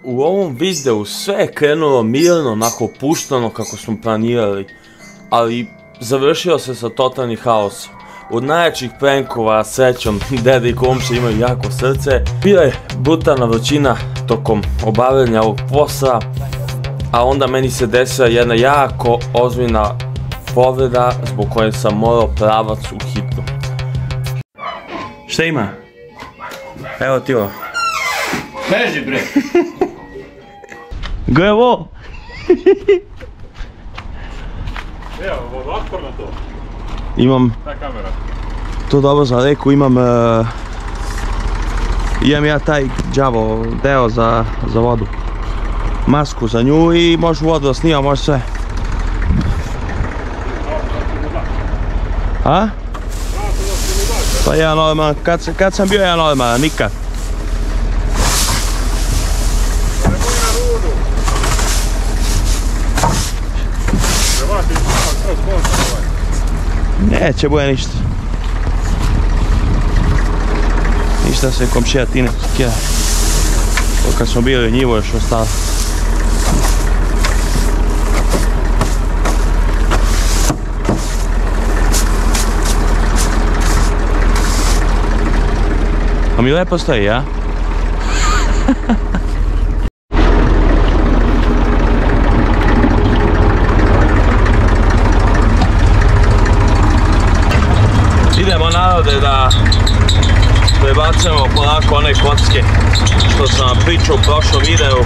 U ovom videu sve je krenulo mirno, onako puštano kako smo planirali, ali završio se sa totalnim haosom. Od najjačih prankova, srećom, deda i komšija imaju jako srce. Bila je brutalna vrućina tokom obavljanja ovog posla, a onda meni se desila jedna jako ozbiljna povreda zbog koje sam morao pravac u hitnu. Šta ima? Evo ti ovo. Beži bre! Gle ovo! Evo, vodootporno to. Imam... Ta kamera. To dobro sam rekao, imam ja taj đavo deo za vodu. Masku za nju i može vodu da snima, može sve. A? Pa ja normalan, kad sam bio ja normalan, nikad. Neće bude ništa. Ništa se komšija ti ne skida. To kad smo bili u njivu još ostalo. A mi lepo stoji, ja? Idemo narode da prebacujemo polako one kocke što sam vam pričao u prošlom videu,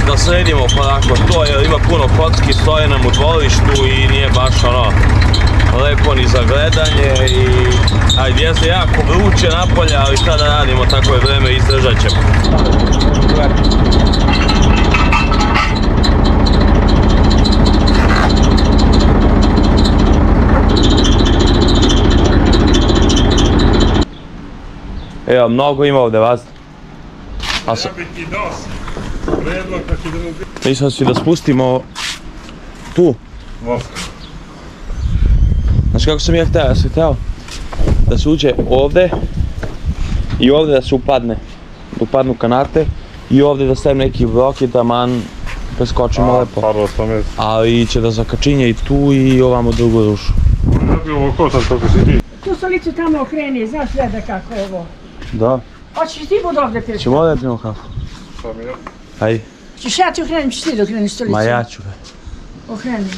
da sredimo polako to jer ima puno kocki, stoje nam u dvorištu i nije baš ono lepo ni za gledanje i ajde jeste jako vruće napolje, ali šta da radimo, tako je vreme, izdržat ćemo. Evo, mnogo ima ovdje vas. Jebiti nos. Predlog da ti idemo biti. Mislio si da spustimo tu. Voska. Znaš kako sam ja htio? Ja sam htio da se uđe ovdje i ovdje da se upadne. Da upadnu kanate i ovdje da stavim neki blok i taman preskočimo lepo. Ali će da zakačinje i tu i ovamo drugu dušu. Ja bi ovo kosan kako si ti. Tu stolicu tamo okreni, znaš gleda kako je ovo. Da. Hoćeš ti bud ovdje pješati? Ćemo ovdje pijemo kafu? Sam ja. Ajde. Ćeš ja ti okrenim, ćeš ti da okreniš stolicu? Ma ja ću. Okrenim.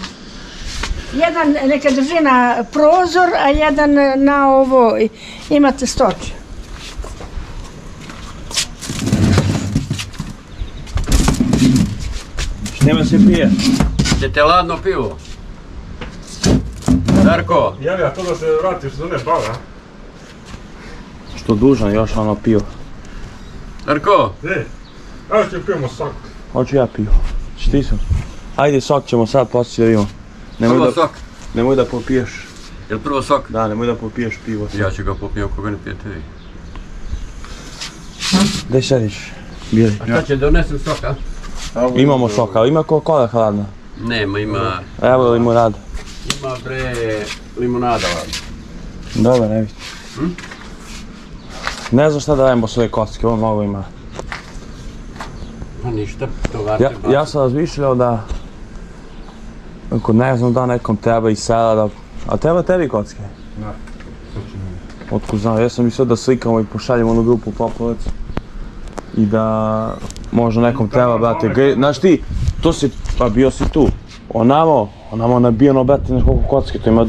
Jedan neka drži na prozor, a jedan na ovo, imate stoč. Nema se pije. Ćete ladno pivo? Darko? Jeli, a to da se vratiš do ne bave, a? Što dužan još ono pivo. Darko? Evo ću pijemo sok. Hoću ja pivo. Či ti sam? Ajde sok ćemo sad poslije da vidimo. Prvo sok. Nemoj da popiješ. Jel prvo sok? Da, nemoj da popiješ pivo. Ja ću ga popijem koga ne pijete vi. Gdje sediš? Bili. A šta će donesem sok, a? Imamo sok, ali ima Coca-Cola hladna. Nema, ima... Evo limunada. Ima bre... limunada ladna. Dobar, ne vidim. Ne znam šta da radimo s ove kocke, ovo mnogo ima. Pa ništa, to varte baš. Ja sam razmišljao da... Ako ne znam da nekom treba i sela da... A treba tebi kocke? Da. Otkud znam, ja sam mislio da slikamo i pošaljemo onu grupu Popovac. I da... Možda nekom treba, brate, znaš ti, to si, pa bio si tu. Onamo nabijeno, brate, znaš koliko kocke, to ima...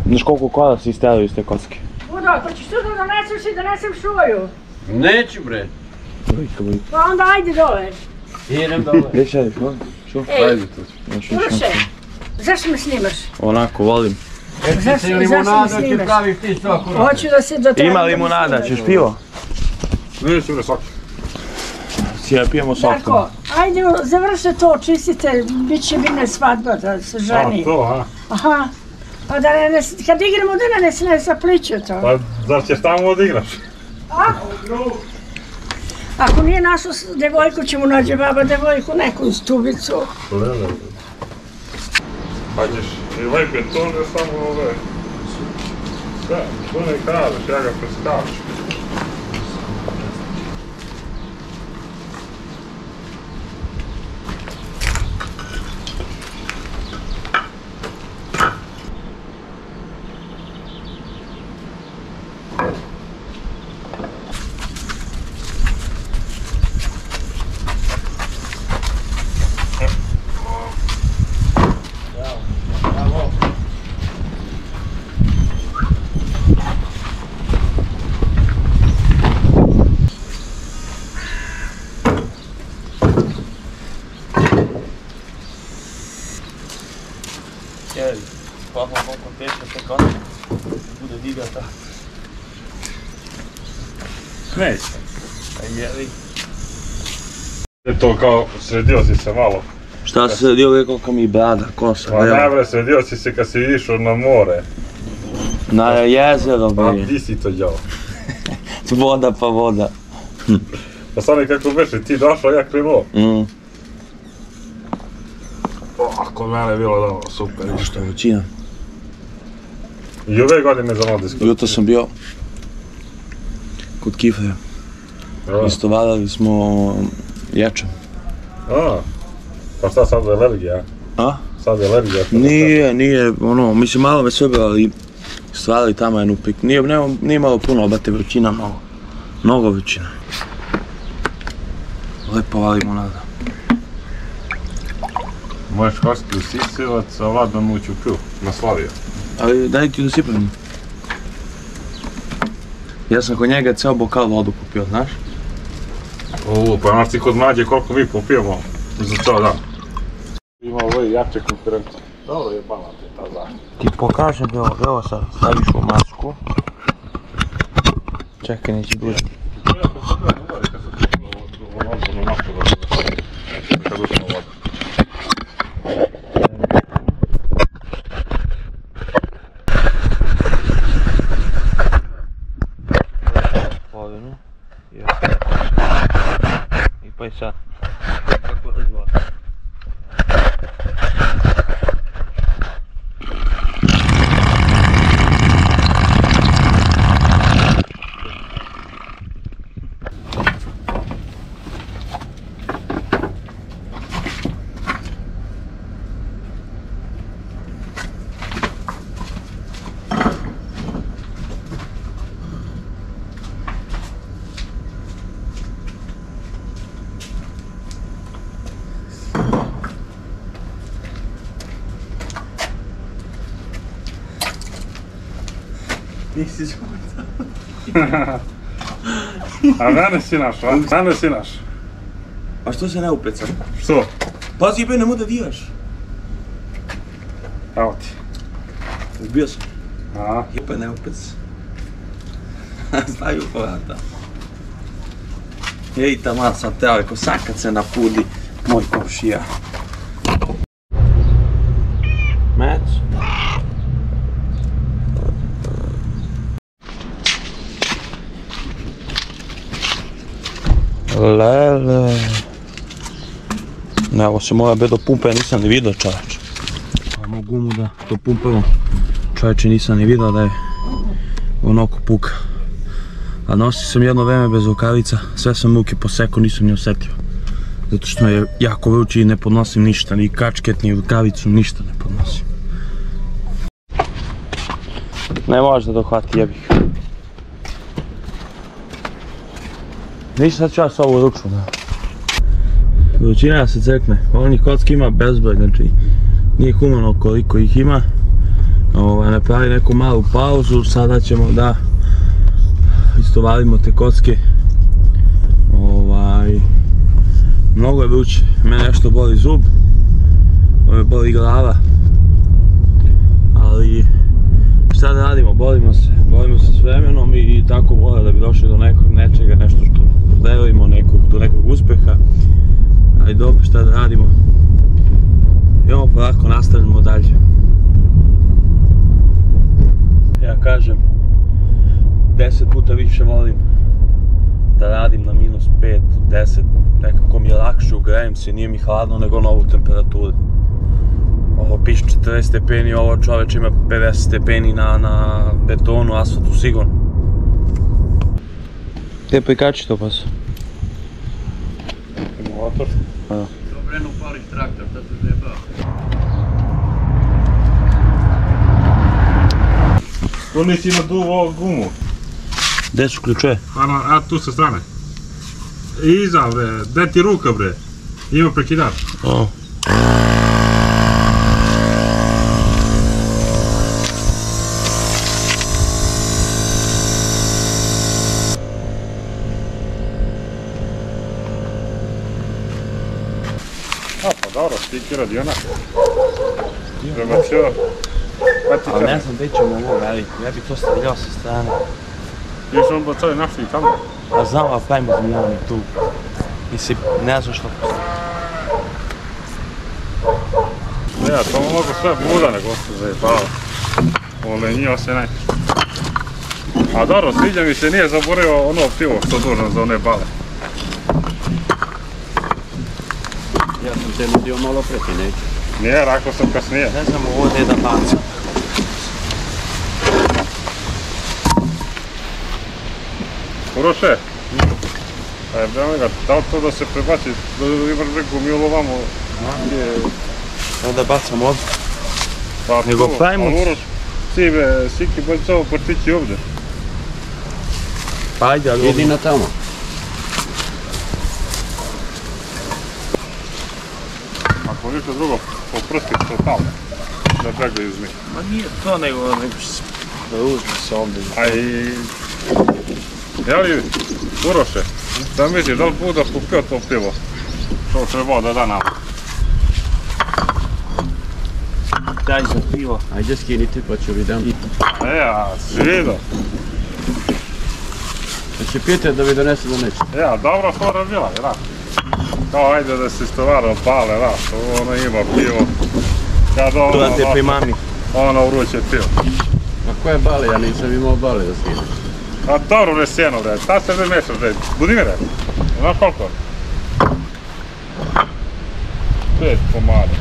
Znaš koliko kola si isterali iz te kocke. Udo, ako ćeš tu da doneseš i donesem šuju. Neću bre. Pa onda ajde dole. Idem dole. Gdje šediš, volim? Ej, Uroše, zašto me snimaš? Onako, volim. Jer ti limunada ti praviš ti sok. Hoću da se do Ima limunada, ćeš pivo? Neću bre sok. Ja pijemo sok. Darko, ajde završite to, čistite, bit će bine svadba da se ženi. A to, a? Aha, pa da ne, kad igramo da ne se zapliču to. Pa zar ćeš tamo odigraš? A? Ako nije našo devojku, ćemo nađe baba devojku, neku stubicu. Pa ćeš i ovaj beton je samo ove... Sve, to ne kažeš, ja ga preskaču. Neće. Je to kao, sredio si se malo. Šta se sredio uvijek koliko mi brada, kosa, Pa najbolje, sredio si se kad si išao na more. Na jezero Pa bi. di si to djavo? Voda pa voda. Pa sad nekako beše, ti došao, ja krenuo. Kod mene je bilo dobro, super. Što je većina. I ove godine za Maldisku. Jutro sam bio kod Kifre. Istovarali smo ječam. Pa šta sad je alergija? A? Sad je alergija? Nije, ono, mislim malo me sve ali stvarali tamo jednu pik. Nije malo puno, obate vrućina malo. Mnogo vrućina. Lepo valimo nada. Možeš kosti u sisivac, a Vladan mući u pilu, naslavio. Ali daj ti dosipam. Ja sam kod njega ceo bokal vodu popio, znaš? Pa znaš ti kod mlađe koliko mi popijemo za ceo dan. Ima ovo i jače konkurencije. Dobro je bala ti ta zaštita. Ti pokažem, evo sad, staviš u masku. Čekaj, neće duže. Polinu. I pa i sad. Kako razvoj. Nisi žuta. A mene si naš, a? Mene si naš. A što se ne upeca? Što? Pazi, jebe, nemoj da diraš. Evo ti. Zbio sam. A? Jebe, ne upec. Znaju vrata. Ej, taman sam teo, rekao, sad kad se napudi moj komšija. Mec. Lele. Ne, ovo se mora do pumpe, nisam ni vidio, čovječe. Ajmo gumu da to pumpamo. Čovječe, nisam ni vidio da je onako puka. A nosio sam jedno vreme bez rukavica, sve sam ruke posekao, nisam ni osjetio. Zato što je jako vruće i ne podnosim ništa, ni kačket, ni rukavicu, ništa ne podnosim. Ne može da dohvati, jebih. Ništa, sad ću ja s ovu ručnu, da. Vrućina se cekne, ovih kocki ima bezbroj, znači nije humano koliko ih ima. Napravi neku malu pauzu, sada ćemo da istovarimo te kocke. Mnogo je vruće, mene nešto boli zub, boli glava, ali šta da radimo, borimo se s vremenom i tako mora da bi došli do nečega, nešto što želimo, do nekog uspeha, ali dobro, šta da radimo, i ovo polako nastavljamo dalje. Ja kažem, 10 puta više volim da radim na -5, 10, nekako mi je lakše, ugrejem se, nije mi hladno nego na ovu temperaturu. Ovo piše 40 stepeni, ovo čoveč ima 50 stepeni na betonu, asfaltu sigurno. Gdje prikači to pas? Akumulator. Dobro, eno upališ traktor, da se zjebao. Tu nisi naduvao gumu. Gdje su ključe? A tu sa strane. Iza bre, gdje ti ruka bre? Ima prekidač. Pa dobro, stiki radiona. Premacio. Ali ne znam gdje ćemo ovo raditi, ja bi to stavljao sa strane. Još on bacali našli tamo. A znam, ali pravimo zmijani tu. Mislim, ne znam što postoji. Ne, ja to mogu sve buda nego se zajebava. Olenjiva se najče. A dobro, sviđa mi se, nije zaboravio ono pivo što dužno za one bale. Ja sam te nudio malo preti, neću. Nije, rekao sam kasnije. Ne znam ovo gdje da bacam. Uroše? Da li to da se prebaci, da imaš neku milu vamo? Da bacam ovdje. Pa Nego tu, pravimo... ali Uroš, Siki bolj ovo portići ovdje. Pa ajde, ali Idi na tamo. Ako ništa drugo, poprsti to tamo. Da brega izmi. Ma nije to nego da uzme se ovdje. A i... Jeli, Uroše, da misliš, da li Buda popio to pivo? To trebao da da nam. Daj za pivo. Ajde skinite pa ću vidjeti. A si vidio? Da će pijete da vi donese da neće. Dobra fora bila, da. Kao ajde da se stvarno pale, da, ono ima pivo. Kad ono... To da te primami. Ono vruće pivo. A koje bale? Ja nisam imao bale da skinem. A dobro ne sjeno, bre, ta se ne mešaš, bre. Budimire, znaš koliko? 5 komada.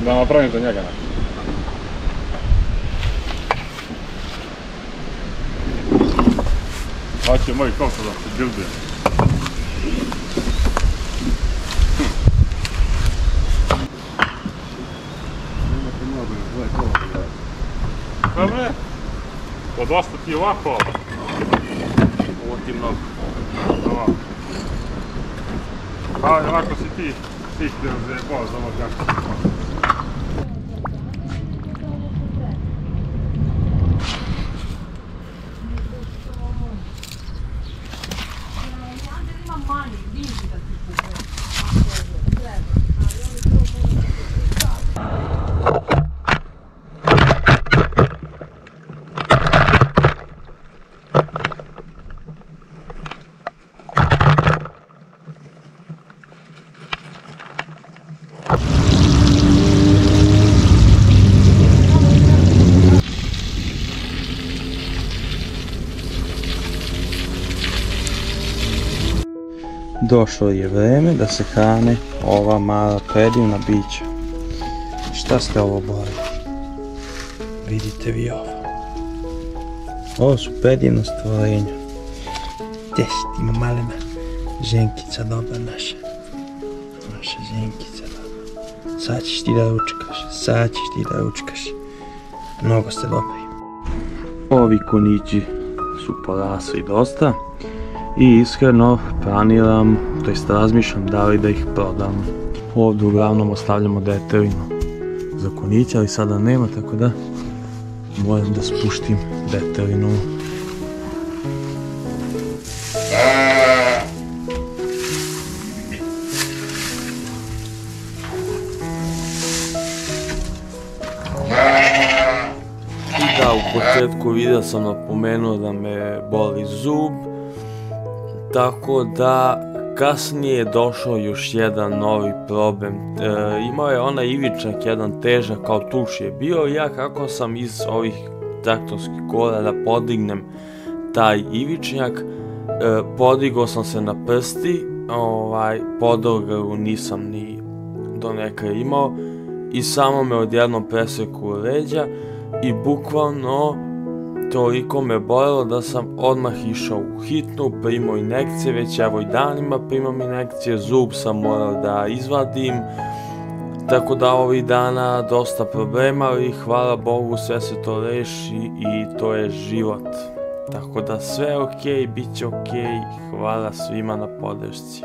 Da napravim za njega nešto. Hoće moj koliko da se bildujem. Pa bre, pa dosta ti ovako. Ovo ti mnogo. Ovako. Pa ovako si ti zajebao za ovo kako. Došlo je vreme da se hrane ova mala predivna bića. Šta ste ovo boli? Vidite vi ovo. Ovo su predivna stvorenja. Gdje si ti malena? Ženkica dobra naša. Naša ženkica dobra. Sad ćeš ti da ručkaš. Sad ćeš ti da ručkaš. Mnogo ste dobri. Ovi kunići su porasli dosta. I iskreno planiram, to jest razmišljam da li da ih prodam. Ovdje uglavnom ostavljamo deterinu za kuniće, ali sada nema, tako da moram da spuštim deterinu. I da, u početku videa sam napomenuo da me boli zub. Tako da kasnije je došao još jedan novi problem. Imao je onaj ivičak, jedan težak kao tuš je bio i ja kako sam iz ovih traktorskih kola da podignem taj ivičnjak, podigao sam se na prsti, podrgaru nisam ni donekle imao i samo me odjednom preseku leđa i bukvalno toliko me bolelo da sam odmah išao u hitnu, primao injekcije, već evo i danima primam injekcije, zub sam morao da izvadim, tako da ovih dana dosta problema, ali hvala Bogu sve se to reši i to je život. Tako da sve je okej, bit će okej, hvala svima na podršci.